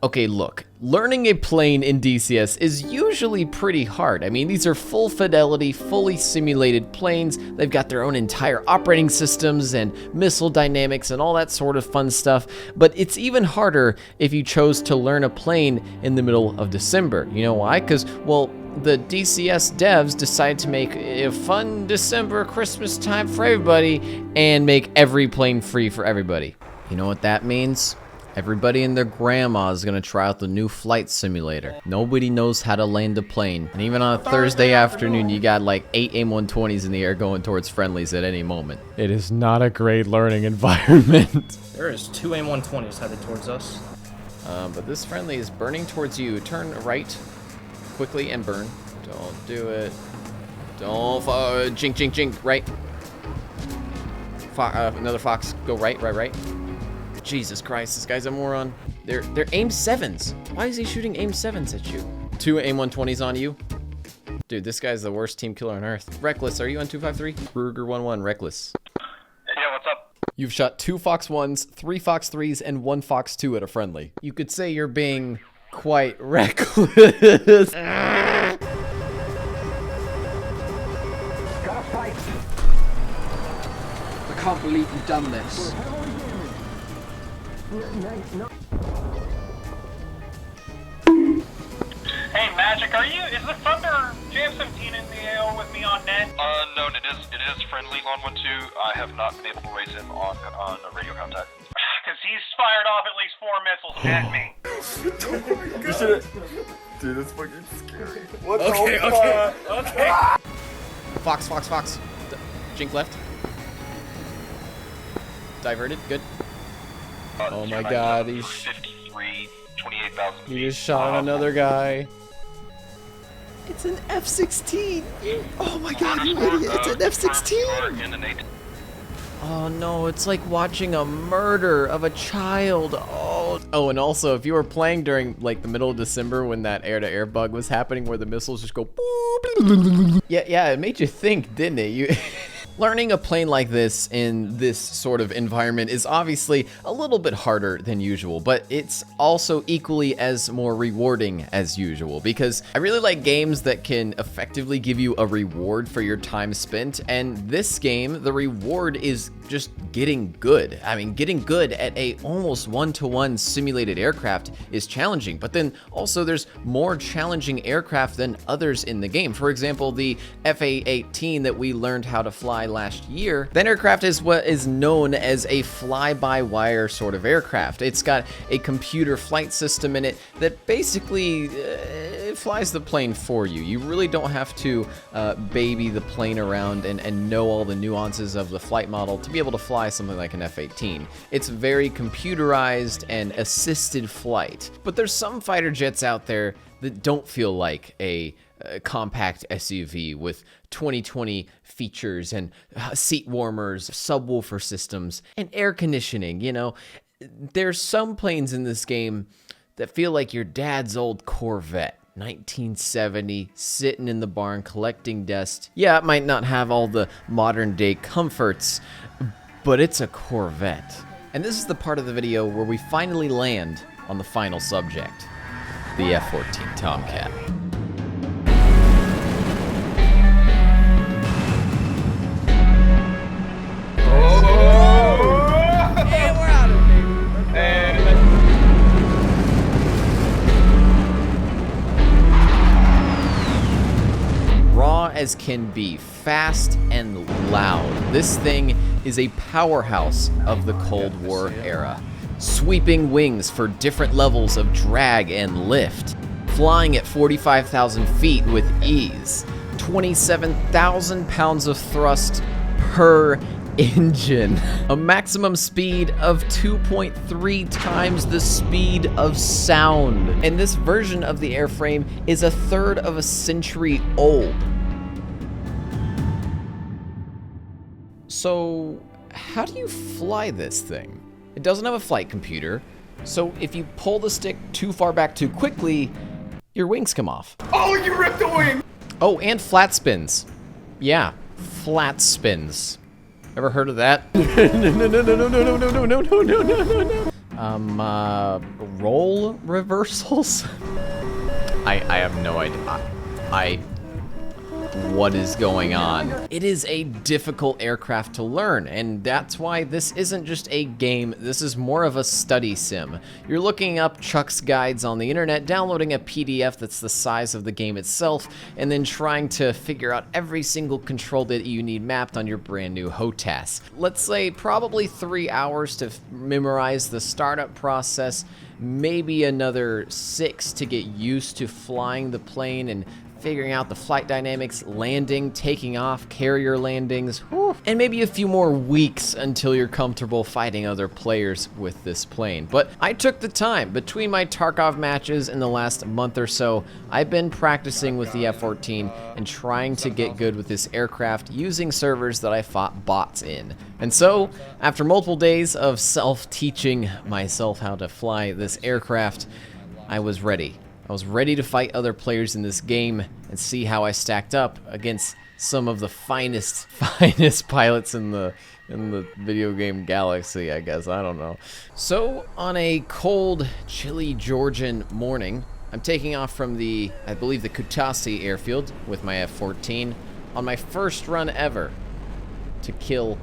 Okay, look, learning a plane in DCS is usually pretty hard. I mean, these are full fidelity, fully simulated planes. They've got their own entire operating systems and missile dynamics and all that sort of fun stuff. But it's even harder if you chose to learn a plane in the middle of December. You know why? Because, well, the DCS devs decided to make a fun December Christmas time for everybody and make every plane free for everybody. You know what that means? Everybody and their grandma is gonna try out the new flight simulator. Nobody knows how to land a plane. And even on a Thursday afternoon, you got like 8 AIM-120s in the air going towards friendlies at any moment. It is not a great learning environment. There is 2 AIM-120s headed towards us. But this friendly is burning towards you. Turn right quickly and burn. Don't do it. Don't jink, jink, jink, right. Another fox, go right. Jesus Christ, this guy's a moron. They're AIM-7s. Why is he shooting AIM-7s at you? 2 AIM-120s on you. Dude, this guy's the worst team killer on earth. Reckless, are you on 253? Ruger 11, Reckless. Yeah, what's up? You've shot 2 Fox 1s, 3 Fox 3s, and 1 Fox 2 at a friendly. You could say you're being quite reckless. Gotta fight. I can't believe you've done this. Hey, Magic, is the Thunder JF-17 in the AO with me on net? No, it is friendly on 1-2. I have not been able to raise him on a radio contact. Because he's fired off at least 4 missiles at me. You should. Dude, that's fucking scary. What Okay. Fox. Jink left. Diverted, good. Oh my god, he's... 53, 28,000 feet. He just shot another guy. It's an F-16! Oh my god, you idiot! It's an F-16! Oh no, it's like watching a murder of a child. Oh, and also, if you were playing during like the middle of December when that air-to-air bug was happening where the missiles just go boop. Yeah, it made you think, didn't it? Learning a plane like this in this sort of environment is obviously a little bit harder than usual, but it's also equally as more rewarding as usual, because I really like games that can effectively give you a reward for your time spent, and this game, the reward is just getting good. I mean, getting good at a almost one-to-one simulated aircraft is challenging, but then also there's more challenging aircraft than others in the game. For example, the F-18 that we learned how to fly last year, that aircraft is what is known as a fly-by-wire sort of aircraft. It's got a computer flight system in it that basically it flies the plane for you. You really don't have to baby the plane around and know all the nuances of the flight model to be able to fly something like an F-18. It's very computerized and assisted flight. But there's some fighter jets out there that don't feel like a compact SUV with 2020 features and seat warmers, subwoofer systems, and air conditioning. You know, there's some planes in this game that feel like your dad's old Corvette. 1970, sitting in the barn collecting dust. Yeah, it might not have all the modern day comforts, but it's a Corvette. And this is the part of the video where we finally land on the final subject, the F-14 Tomcat. As can be, fast and loud. This thing is a powerhouse of the Cold War era. Sweeping wings for different levels of drag and lift. Flying at 45,000 feet with ease. 27,000 pounds of thrust per engine. A maximum speed of 2.3 times the speed of sound. And this version of the airframe is a third of a century old. So, how do you fly this thing? It doesn't have a flight computer, so if you pull the stick too far back too quickly, your wings come off. Oh, you ripped the wing! Oh, and flat spins. Yeah, flat spins. Ever heard of that? No. Role reversals? I have no idea. What is going on? It is a difficult aircraft to learn, and that's why this isn't just a game, this is more of a study sim. You're looking up Chuck's guides on the internet, downloading a PDF that's the size of the game itself, and then trying to figure out every single control that you need mapped on your brand new HOTAS. Let's say probably 3 hours to memorize the startup process, maybe another 6 to get used to flying the plane and figuring out the flight dynamics, landing, taking off, carrier landings, whew, and maybe a few more weeks until you're comfortable fighting other players with this plane. But I took the time. Between my Tarkov matches in the last month or so, I've been practicing with the F-14 and trying to get good with this aircraft using servers that I fought bots in. And so, after multiple days of self-teaching myself how to fly this aircraft, I was ready. I was ready to fight other players in this game and see how I stacked up against some of the finest pilots in the video game galaxy, I guess. I don't know. So, on a cold, chilly Georgian morning, I'm taking off from I believe the Kutaisi airfield with my F-14 on my first run ever to kill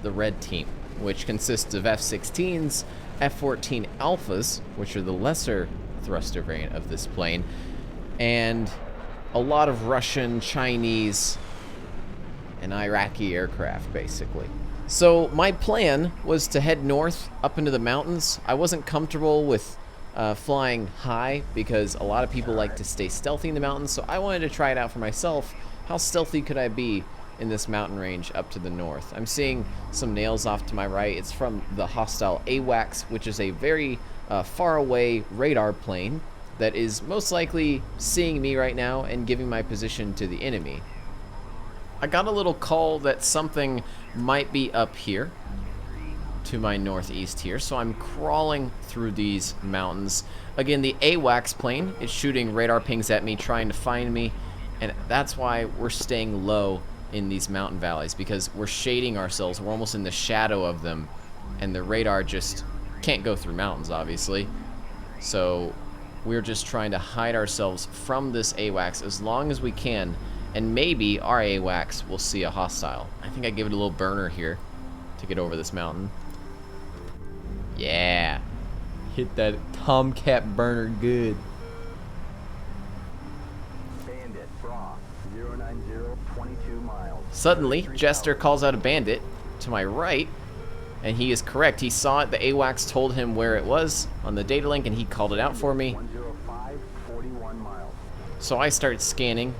the red team, which consists of F-16s, F-14 Alphas, which are the lesser thruster variant of this plane, and a lot of Russian, Chinese, and Iraqi aircraft, basically. So my plan was to head north up into the mountains. I wasn't comfortable with flying high because a lot of people like to stay stealthy in the mountains, so I wanted to try it out for myself. How stealthy could I be in this mountain range up to the north? I'm seeing some nails off to my right. It's from the hostile AWACS, which is a very far away radar plane that is most likely seeing me right now and giving my position to the enemy. I got a little call that something might be up here to my northeast here, so I'm crawling through these mountains. Again, the AWACS plane is shooting radar pings at me, trying to find me, and that's why we're staying low in these mountain valleys, because we're shading ourselves. We're almost in the shadow of them, and the radar just can't go through mountains, obviously. So we're just trying to hide ourselves from this AWACS as long as we can, and maybe our AWACS will see a hostile. I think I give it a little burner here to get over this mountain. Yeah, hit that Tomcat burner good. Bandit, Bra, 090, 22 miles. Suddenly, Jester calls out a bandit to my right, and he is correct. He saw it. The AWACS told him where it was on the data link, and he called it out for me. 105, 41 miles. So I start scanning.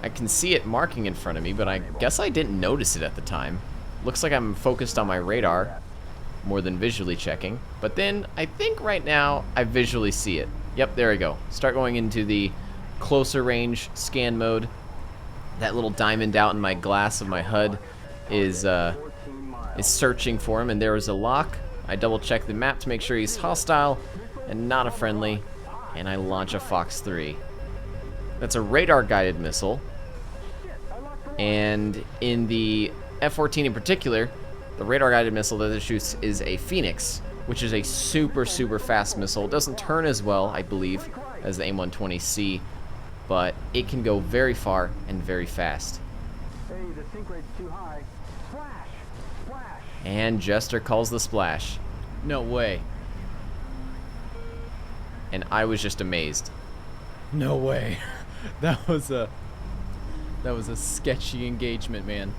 I can see it marking in front of me, but I guess I didn't notice it at the time. Looks like I'm focused on my radar more than visually checking. But then I think right now I visually see it. Yep, there we go. Start going into the closer range scan mode. That little diamond out in my glass of my HUD is searching for him, and there is a lock. I double check the map to make sure he's hostile and not a friendly, and I launch a Fox 3. That's a radar guided missile, and in the F-14 in particular, the radar guided missile that it shoots is a Phoenix, which is a super fast missile. It doesn't turn as well, I believe, as the AIM-120C, but it can go very far and very fast. Hey, the sink rate's too high. Splash! Splash! And Jester calls the splash. No way. And I was just amazed. No way. That was a sketchy engagement, man.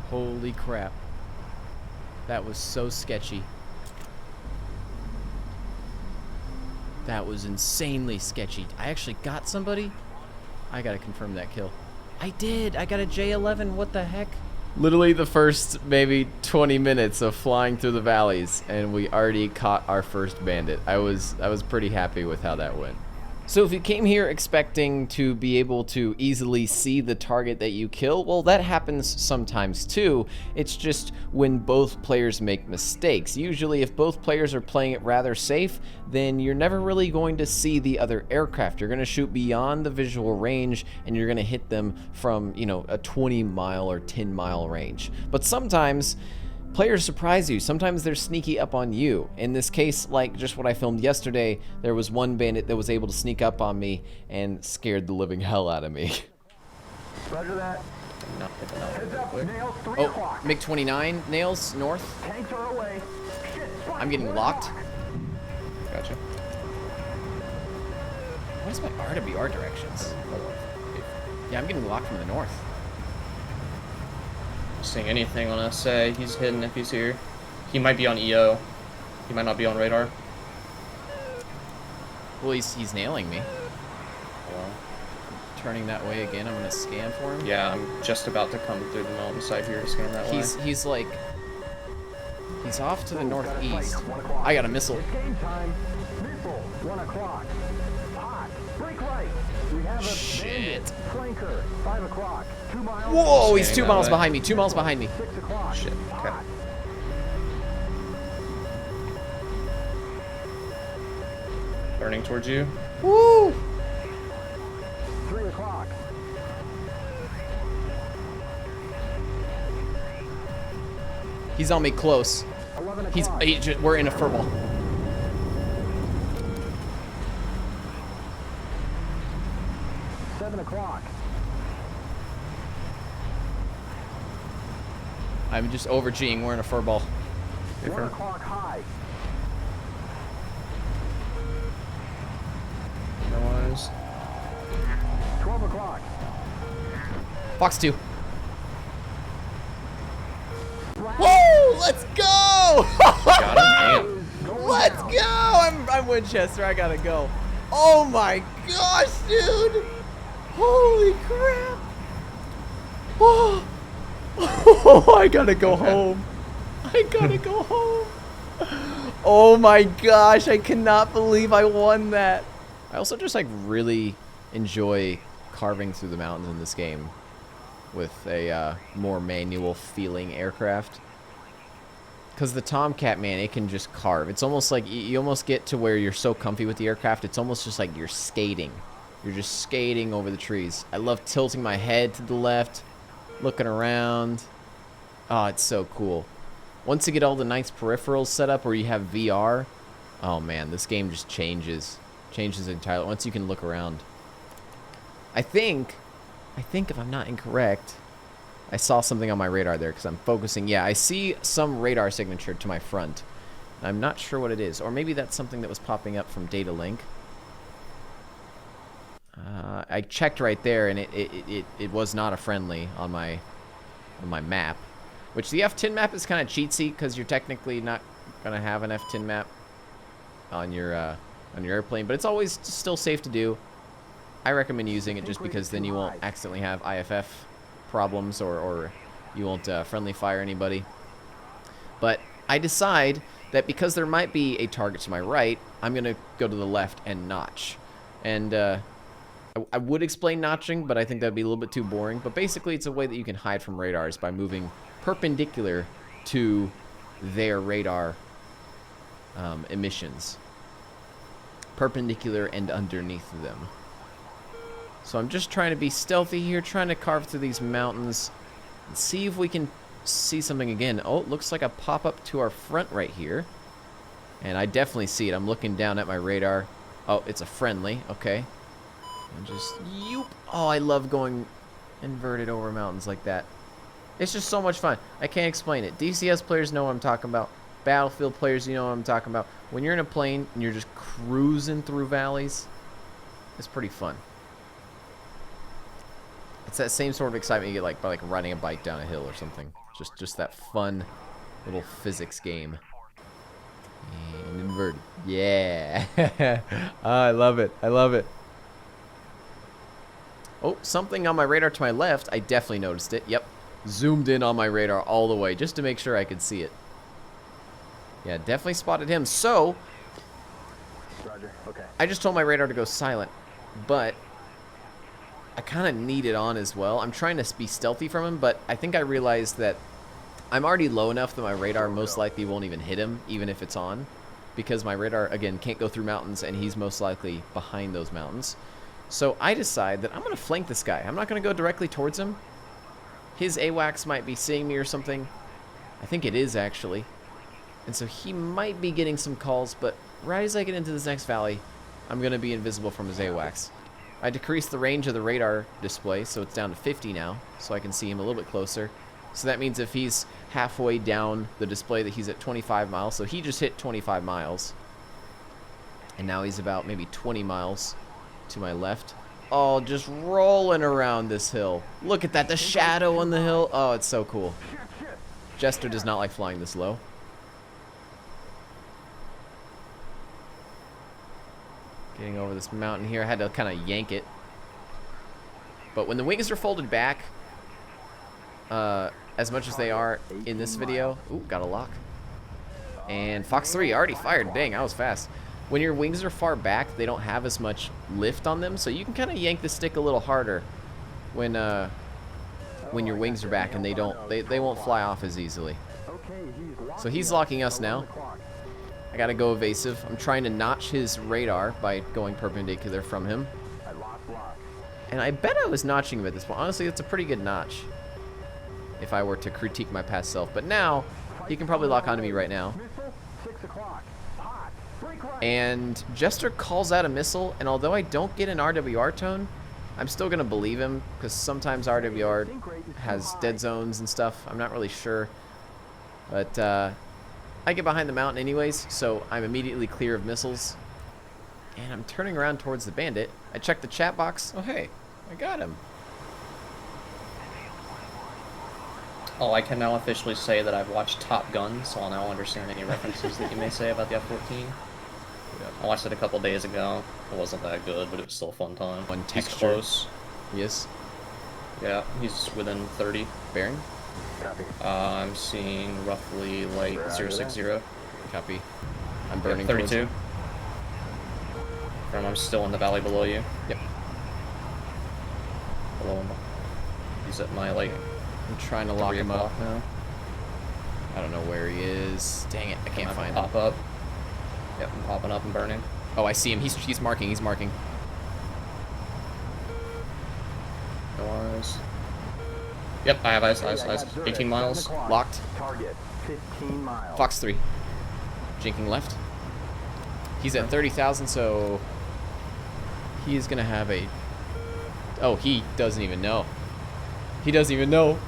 Holy crap. That was so sketchy. That was insanely sketchy. I actually got somebody? I gotta confirm that kill. I did! I got a J11, what the heck? Literally the first maybe 20 minutes of flying through the valleys, and we already caught our first bandit. I was pretty happy with how that went. So if you came here expecting to be able to easily see the target that you kill, well, that happens sometimes too. It's just when both players make mistakes. Usually if both players are playing it rather safe, then you're never really going to see the other aircraft. You're going to shoot beyond the visual range, and you're going to hit them from, you know, a 20-mile or 10-mile range. But sometimes Players surprise you. Sometimes they're sneaky up on you. In this case, like just what I filmed yesterday, there was one bandit that was able to sneak up on me and scared the living hell out of me. Roger that. Not picking up Heads real up, quick. nails, 3 Oh, o'clock. MiG-29 nails north. Tanks are away. Shit, spot, I'm getting 4 locked. o'clock. Gotcha. What is my RWR directions? Yeah, I'm getting locked from the north. Seeing anything on SA, he's hidden if he's here. He might be on EO. He might not be on radar. Well, he's nailing me. Well, Turning that way again. I'm gonna scan for him. yeah, I'm just about to come through the mountainside here to scan that way. He's like he's off to the Got a fight, northeast. 1 o'clock. I got a missile. It's game time. Missile, 1 o'clock. Hot. Break right. We have a Shit. bandit. Flanker, 5 o'clock. 2 miles. Whoa, he's Scanning 2 that miles way. behind me. 2 miles behind me. 6 o'clock. Shit, okay. Hot. Turning towards you. Woo! 3 o'clock. He's on me close. 11 o'clock. We're in a furball. Seven o'clock. I'm just over G'ing. We're in a furball. 1 o'clock high. Otherwise, 12 o'clock. Fox 2. Woo! Let's go! got him. Damn. Let's go! I'm Winchester. I gotta go. Oh my gosh, dude! Holy crap! Oh, I gotta go home. I gotta go home. Oh my gosh! I cannot believe I won that. I also just like really enjoy carving through the mountains in this game with a more manual feeling aircraft. Because the Tomcat, man, it can just carve. It's almost like you almost get to where you're so comfy with the aircraft, it's almost just like you're skating. You're just skating over the trees. I love tilting my head to the left, looking around. Oh, it's so cool. Once you get all the nice peripherals set up where you have VR, oh man, this game just changes. Changes entirely. Once you can look around. I think if I'm not incorrect, I saw something on my radar there because I'm focusing. Yeah, I see some radar signature to my front. I'm not sure what it is. Or maybe that's something that was popping up from data link. I checked right there, and it was not a friendly on my map. Which the F-10 map is kind of cheatsy because you're technically not going to have an F-10 map on your airplane. But it's always still safe to do. I recommend using it just because then you won't accidentally have IFF problems or you won't friendly fire anybody. But I decide that because there might be a target to my right, I'm going to go to the left and notch. And I would explain notching, but I think that'd be a little bit too boring. But basically it's a way that you can hide from radars by moving perpendicular to their radar emissions. Perpendicular and underneath them. So I'm just trying to be stealthy here, trying to carve through these mountains and see if we can see something again. Oh, it looks like a pop-up to our front right here. And I definitely see it. I'm looking down at my radar. Oh, it's a friendly. Okay. And just, yoop. Oh, I love going inverted over mountains like that. It's just so much fun. I can't explain it. DCS players know what I'm talking about. Battlefield players, you know what I'm talking about. When you're in a plane and you're just cruising through valleys, it's pretty fun. It's that same sort of excitement you get like by riding a bike down a hill or something. Just that fun little physics game. And inverted. Yeah. Oh, I love it. I love it. Oh, something on my radar to my left. I definitely noticed it. Yep. Zoomed in on my radar all the way just to make sure I could see it. Yeah, definitely spotted him. So, Roger. Okay. I just told my radar to go silent, but I kind of need it on as well. I'm trying to be stealthy from him, but I think I realized that I'm already low enough that my radar most likely won't even hit him, even if it's on, because my radar, again, can't go through mountains, and he's most likely behind those mountains. So I decide that I'm going to flank this guy. I'm not going to go directly towards him. His AWACS might be seeing me or something. I think it is, actually. And so he might be getting some calls, but right as I get into this next valley, I'm going to be invisible from his AWACS. I decreased the range of the radar display, so it's down to 50 now, so I can see him a little bit closer. So that means if he's halfway down the display that he's at 25 miles, so he just hit 25 miles. And now he's about maybe 20 miles to my left. Oh, just rolling around this hill. Look at that, the shadow on the hill. Oh, it's so cool. Jester does not like flying this low. Getting over this mountain here. I had to kind of yank it. But when the wings are folded back, as much as they are in this video... Ooh, got a lock. And Fox 3 already fired. Dang, I was fast. When your wings are far back, they don't have as much lift on them, so you can kind of yank the stick a little harder when your wings are back, and they won't fly off as easily. So he's locking us now. I gotta go evasive. I'm trying to notch his radar by going perpendicular from him. And I bet I was notching him at this point. Honestly, it's a pretty good notch if I were to critique my past self. But now, he can probably lock onto me right now. And Jester calls out a missile, and although I don't get an RWR tone, I'm still going to believe him, because sometimes RWR has dead zones and stuff. I'm not really sure. But I get behind the mountain anyways, so I'm immediately clear of missiles. And I'm turning around towards the bandit. I check the chat box. Oh, hey, I got him. Oh, I can now officially say that I've watched Top Gun, so I'll now understand any references that you may say about the F-14. I watched it a couple days ago. It wasn't that good, but it was still a fun time. One He's texture. close. Yes. Yeah, he's within 30. Bearing? I'm seeing roughly like 060. Copy. I'm burning 32. I'm still in the valley below you. Yep. Below him. He's at my like. I'm trying to lock him up now. I don't know where he is. Dang it, I can't find him. Pop up. Yep, I'm popping up and burning. Oh, I see him. He's marking. He's marking. No eyes. Yep, I have eyes. 18 miles. Locked. Target 15 miles. Fox 3. Jinking left. He's at 30,000, so he is going to have a... Oh, he doesn't even know. He doesn't even know.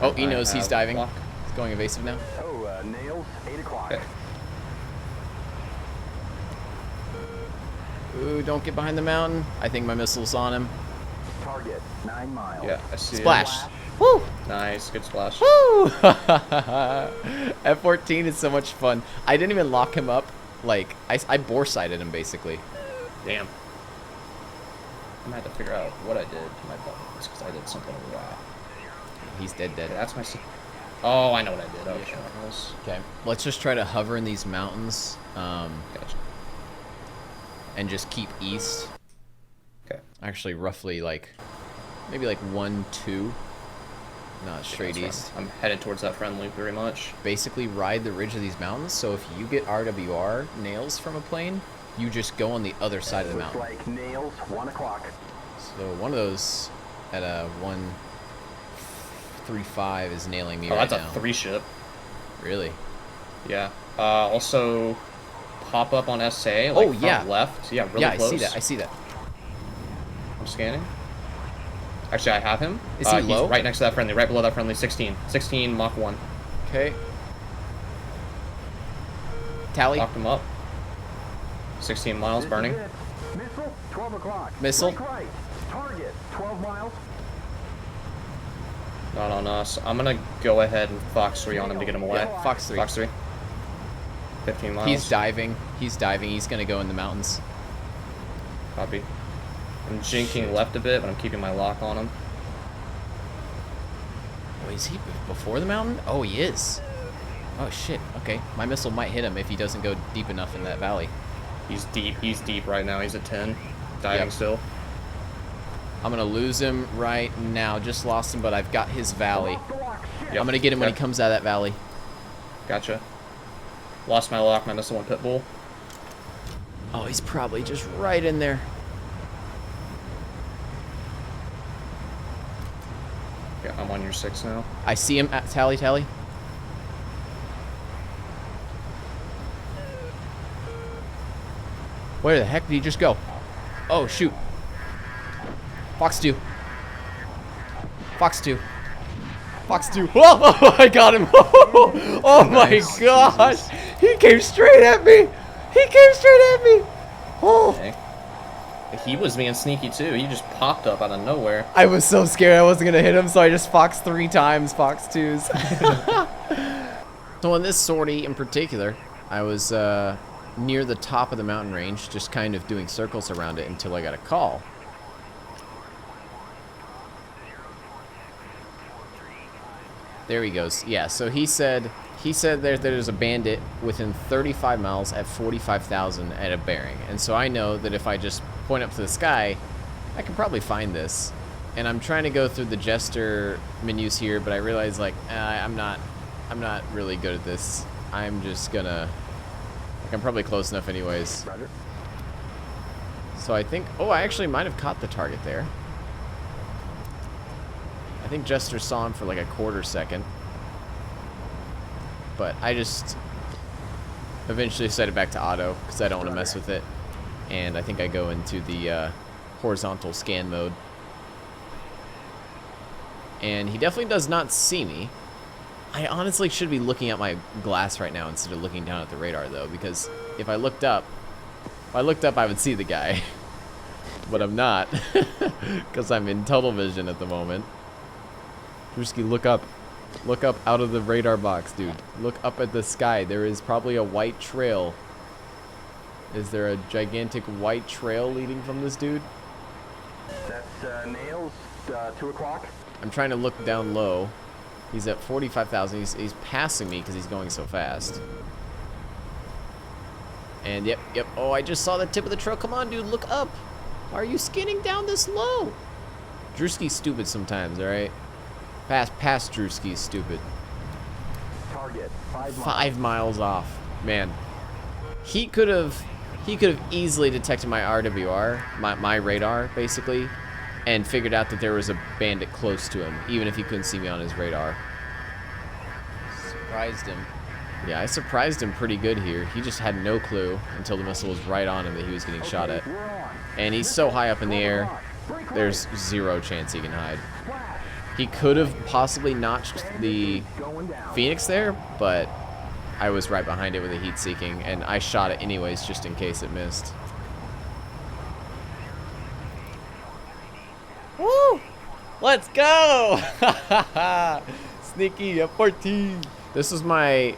Oh, he knows he's diving. Lock. He's going evasive now. Oh, nails, 8 o'clock. Okay. Ooh, don't get behind the mountain. I think my missile's on him. Target 9 miles. Yeah, I see. Splash. Woo! Nice, good splash. Woo! F-14 is so much fun. I didn't even lock him up. Like, I bore-sighted him, basically. Damn. I'm gonna have to figure out what I did to my buttons, because I did something wrong. He's dead. Okay, that's my... Oh, I know what I did. Okay. Okay. Let's just try to hover in these mountains. Gotcha. And just keep east. Okay. Actually, roughly like, maybe like 1, 2. Not straight east. I'm headed towards that friendly pretty much. Basically ride the ridge of these mountains, so if you get RWR nails from a plane, you just go on the other side of the mountain. Like nails, 1 o'clock. So one of those at a 135 is nailing me right now. That's a 3 ship. Really? Yeah. Also, pop up on SA. Like front left. Yeah, really close. Yeah, I see that. I'm scanning. Actually, I have him. Is he low? He's right next to that friendly, right below that friendly. 16. 16, Mach 1. Okay. Tally. Locked him up. 16 miles, burning. Missile, 12 o'clock. Missile. Right. Target 12 miles. Not on us. I'm gonna go ahead and Fox 3 on him to get him away. Yeah, Fox 3. Fox 3. 15 miles. He's diving. He's diving. He's gonna go in the mountains. Copy. I'm jinking left a bit, but I'm keeping my lock on him. Oh, is he before the mountain? Oh, he is. Oh, shit. Okay. My missile might hit him if he doesn't go deep enough in that valley. He's deep. He's deep right now. He's at 10. Diving still. I'm going to lose him right now. Just lost him, but I've got his valley. Yep. I'm going to get him when he comes out of that valley. Gotcha. Lost my lock. My missile went pitbull. Oh, he's probably just right in there. your 6 now. I see him at tally. Where the heck did he just go? Oh, shoot. Fox 2. Oh, I got him. Oh Nice. my gosh. Jesus. He came straight at me. Oh. Okay. He was being sneaky too. He just popped up out of nowhere. I was so scared I wasn't going to hit him, so I just foxed 3 times, fox 2s. So on this sortie in particular, I was near the top of the mountain range, just kind of doing circles around it until I got a call. There he goes. Yeah, so he said there's a bandit within 35 miles at 45,000 at a bearing. And so I know that if I just point up to the sky, I can probably find this. And I'm trying to go through the gesture menus here, but I realize like I'm not really good at this. I'm just gonna I'm probably close enough anyways. Roger. So I think, oh, I actually might have caught the target there. I think Jester saw him for like a quarter second. But I just eventually set it back to auto because I don't want to mess with it. And I think I go into the horizontal scan mode. And he definitely does not see me. I honestly should be looking at my glass right now instead of looking down at the radar though, because if I looked up, I would see the guy. But I'm not, because I'm in tunnel vision at the moment. Drewski, look up. Look up out of the radar box, dude. Look up at the sky. There is probably a white trail. Is there a gigantic white trail leading from this dude? That's Nails, 2 o'clock. I'm trying to look down low. He's at 45,000. He's passing me because he's going so fast. And yep. Oh, I just saw the tip of the trail. Come on, dude, look up. Why are you skinning down this low? Drewski's stupid sometimes, all right? Past Drewski's stupid. Target 5 miles. 5 miles off, man. He could have easily detected my RWR, my radar, basically, and figured out that there was a bandit close to him, even if he couldn't see me on his radar. Surprised him. Yeah, I surprised him pretty good here. He just had no clue until the missile was right on him that he was getting shot at. We're on. And he's so high up in the air, there's zero chance he can hide. He could have possibly notched the Phoenix there, but I was right behind it with a heat seeking, and I shot it anyways just in case it missed. Woo! Let's go! Sneaky F-14. This was my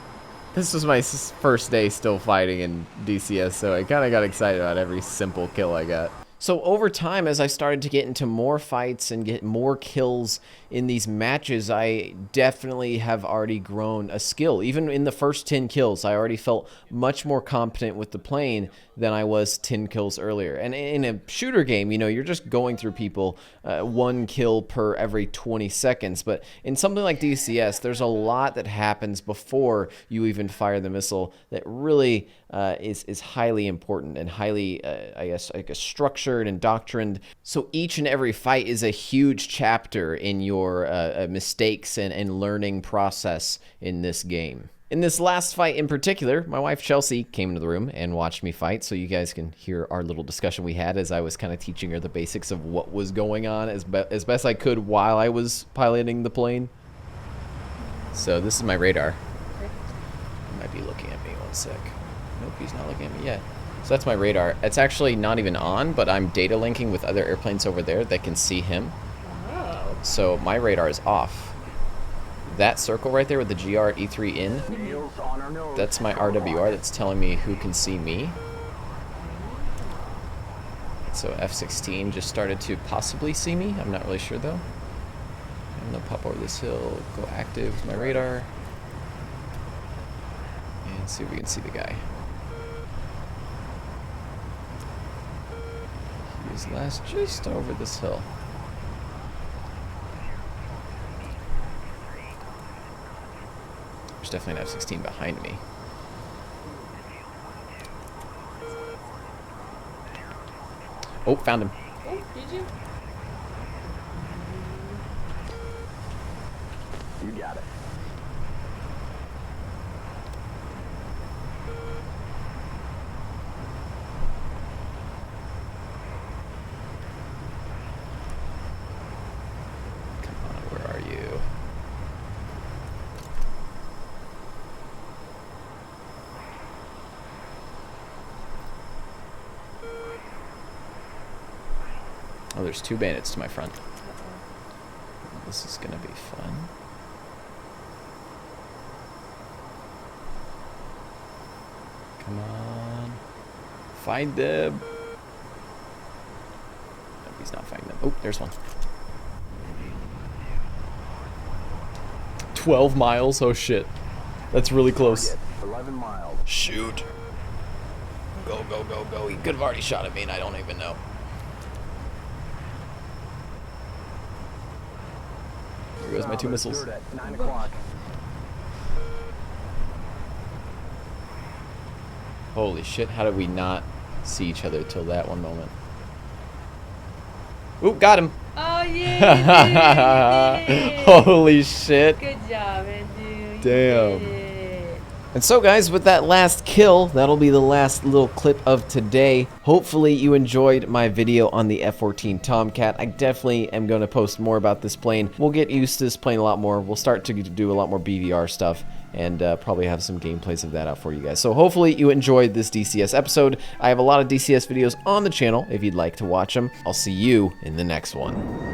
first day still fighting in DCS, so I kind of got excited about every simple kill I got. So over time, as I started to get into more fights and get more kills in these matches, I definitely have already grown a skill. Even in the first 10 kills, I already felt much more competent with the plane than I was 10 kills earlier. And in a shooter game, you know, you're just going through people 1 kill per every 20 seconds. But in something like DCS, there's a lot that happens before you even fire the missile that really is highly important and highly, I guess, like structured and doctrined. So each and every fight is a huge chapter in your mistakes and learning process in this game. In this last fight in particular, my wife Chelsea came into the room and watched me fight, so you guys can hear our little discussion we had as I was kind of teaching her the basics of what was going on as best I could while I was piloting the plane. So this is my radar. He might be looking at me, 1 sec. Nope, he's not looking at me yet. So that's my radar. It's actually not even on, but I'm data linking with other airplanes over there that can see him. Oh. So my radar is off. That circle right there with the GR at E3 in, Nails on our nose. that's my RWR that's telling me who can see me. So F-16 just started to possibly see me. I'm not really sure though. I'm gonna pop over this hill, go active with my radar, and see if we can see the guy. He's last just over this hill. There's definitely an F-16 behind me. Oh, found him. Oh, did you? You got it. Come on, where are you? Oh, there's 2 bandits to my front. This is gonna be fun. Come on. Find them. No, he's not finding them. Oh, there's one. 12 miles? Oh shit. That's really close. 11 miles. Shoot. Go, go, go, go. He could have already shot at me and I don't even know. Here goes my 2 missiles. Dirt at 9 o'clock. Holy shit, how did we not see each other till that one moment? Oop, got him! Oh yeah! You did it. Holy shit. Good job, man, dude. Damn. You did it. And so guys, with that last kill, that'll be the last little clip of today. Hopefully you enjoyed my video on the F-14 Tomcat. I definitely am going to post more about this plane. We'll get used to this plane a lot more. We'll start to do a lot more BVR stuff and probably have some gameplays of that out for you guys. So hopefully you enjoyed this DCS episode. I have a lot of DCS videos on the channel if you'd like to watch them. I'll see you in the next one.